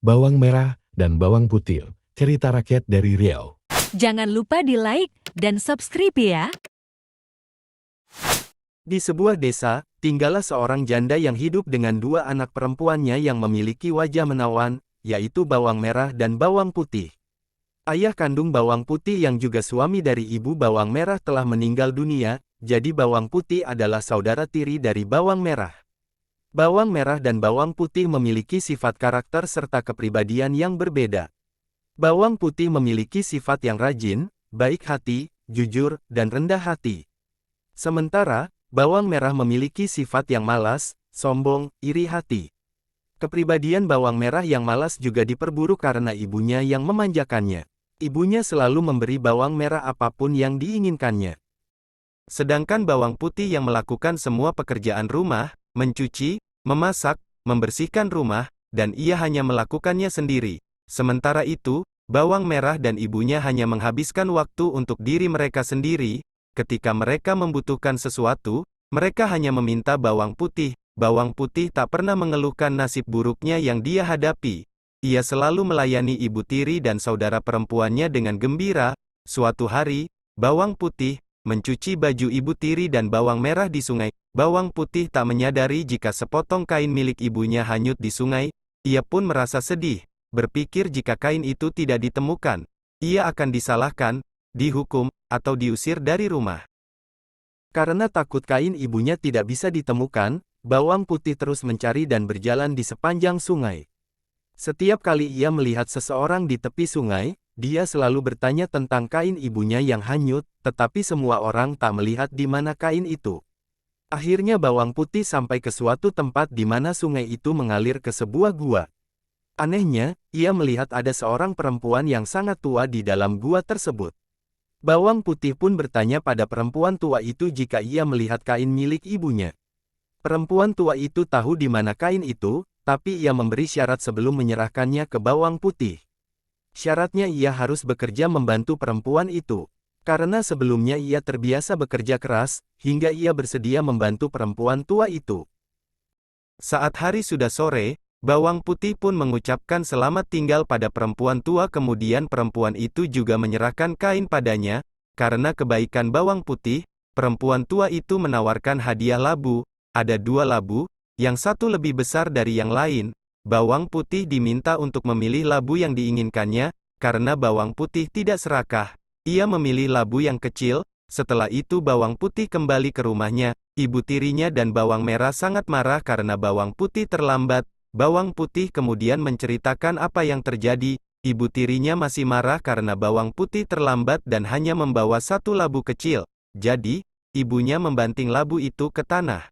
bawang merah, dan bawang putih. Cerita rakyat dari Riau. Jangan lupa di-like dan subscribe ya. Di sebuah desa, tinggallah seorang janda yang hidup dengan dua anak perempuannya yang memiliki wajah menawan, yaitu bawang merah dan bawang putih. Ayah kandung bawang putih yang juga suami dari ibu bawang merah telah meninggal dunia, jadi bawang putih adalah saudara tiri dari bawang merah. Bawang merah dan bawang putih memiliki sifat karakter serta kepribadian yang berbeda. Bawang putih memiliki sifat yang rajin, baik hati, jujur, dan rendah hati. Sementara, bawang merah memiliki sifat yang malas, sombong, iri hati. Kepribadian bawang merah yang malas juga diperburuk karena ibunya yang memanjakannya. Ibunya selalu memberi bawang merah apapun yang diinginkannya. Sedangkan bawang putih yang melakukan semua pekerjaan rumah, mencuci, memasak, membersihkan rumah, dan ia hanya melakukannya sendiri. Sementara itu, bawang merah dan ibunya hanya menghabiskan waktu untuk diri mereka sendiri. Ketika mereka membutuhkan sesuatu, mereka hanya meminta bawang putih. Bawang putih tak pernah mengeluhkan nasib buruknya yang dia hadapi. Ia selalu melayani ibu tiri dan saudara perempuannya dengan gembira. Suatu hari, bawang putih mencuci baju ibu tiri dan bawang merah di sungai. Bawang putih tak menyadari jika sepotong kain milik ibunya hanyut di sungai. Ia pun merasa sedih, berpikir jika kain itu tidak ditemukan, ia akan disalahkan, dihukum, atau diusir dari rumah. Karena takut kain ibunya tidak bisa ditemukan, bawang putih terus mencari dan berjalan di sepanjang sungai. Setiap kali ia melihat seseorang di tepi sungai, dia selalu bertanya tentang kain ibunya yang hanyut, tetapi semua orang tak melihat di mana kain itu. Akhirnya bawang putih sampai ke suatu tempat di mana sungai itu mengalir ke sebuah gua. Anehnya, ia melihat ada seorang perempuan yang sangat tua di dalam gua tersebut. Bawang putih pun bertanya pada perempuan tua itu jika ia melihat kain milik ibunya. Perempuan tua itu tahu di mana kain itu, tapi ia memberi syarat sebelum menyerahkannya ke bawang putih. Syaratnya ia harus bekerja membantu perempuan itu. Karena sebelumnya ia terbiasa bekerja keras, hingga ia bersedia membantu perempuan tua itu. Saat hari sudah sore, bawang putih pun mengucapkan selamat tinggal pada perempuan tua, kemudian perempuan itu juga menyerahkan kain padanya. Karena kebaikan bawang putih, perempuan tua itu menawarkan hadiah labu. Ada dua labu, yang satu lebih besar dari yang lain. Bawang putih diminta untuk memilih labu yang diinginkannya. Karena bawang putih tidak serakah, ia memilih labu yang kecil. Setelah itu bawang putih kembali ke rumahnya. Ibu tirinya dan bawang merah sangat marah karena bawang putih terlambat. Bawang putih kemudian menceritakan apa yang terjadi. Ibu tirinya masih marah karena bawang putih terlambat dan hanya membawa satu labu kecil. Jadi, ibunya membanting labu itu ke tanah.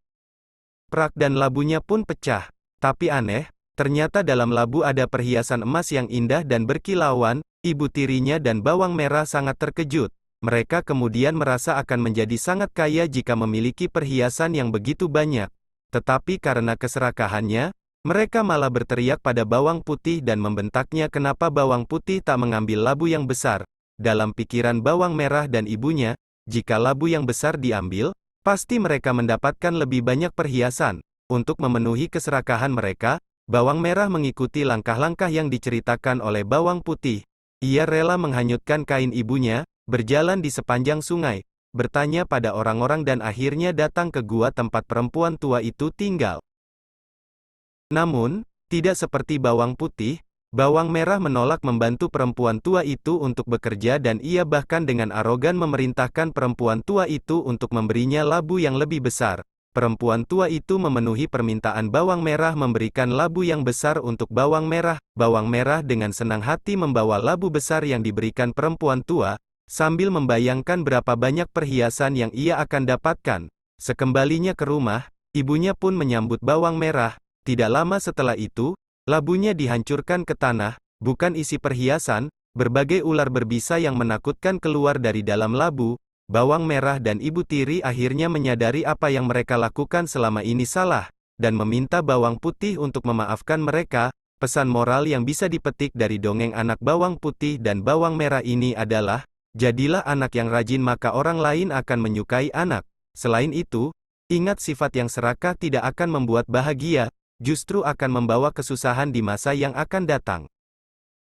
Prak, dan labunya pun pecah. Tapi aneh, ternyata dalam labu ada perhiasan emas yang indah dan berkilauan. Ibu tirinya dan bawang merah sangat terkejut. Mereka kemudian merasa akan menjadi sangat kaya jika memiliki perhiasan yang begitu banyak. Tetapi karena keserakahannya, mereka malah berteriak pada bawang putih dan membentaknya kenapa bawang putih tak mengambil labu yang besar. Dalam pikiran bawang merah dan ibunya, jika labu yang besar diambil, pasti mereka mendapatkan lebih banyak perhiasan. Untuk memenuhi keserakahan mereka, bawang merah mengikuti langkah-langkah yang diceritakan oleh bawang putih. Ia rela menghanyutkan kain ibunya, berjalan di sepanjang sungai, bertanya pada orang-orang dan akhirnya datang ke gua tempat perempuan tua itu tinggal. Namun, tidak seperti bawang putih, bawang merah menolak membantu perempuan tua itu untuk bekerja dan ia bahkan dengan arogan memerintahkan perempuan tua itu untuk memberinya labu yang lebih besar. Perempuan tua itu memenuhi permintaan bawang merah memberikan labu yang besar untuk bawang merah. Bawang merah dengan senang hati membawa labu besar yang diberikan perempuan tua, sambil membayangkan berapa banyak perhiasan yang ia akan dapatkan. Sekembalinya ke rumah, ibunya pun menyambut bawang merah. Tidak lama setelah itu, labunya dihancurkan ke tanah, bukan isi perhiasan, berbagai ular berbisa yang menakutkan keluar dari dalam labu. Bawang merah dan ibu tiri akhirnya menyadari apa yang mereka lakukan selama ini salah, dan meminta bawang putih untuk memaafkan mereka. Pesan moral yang bisa dipetik dari dongeng anak bawang putih dan bawang merah ini adalah, jadilah anak yang rajin maka orang lain akan menyukai anak. Selain itu, ingat sifat yang serakah tidak akan membuat bahagia. justru akan membawa kesusahan di masa yang akan datang.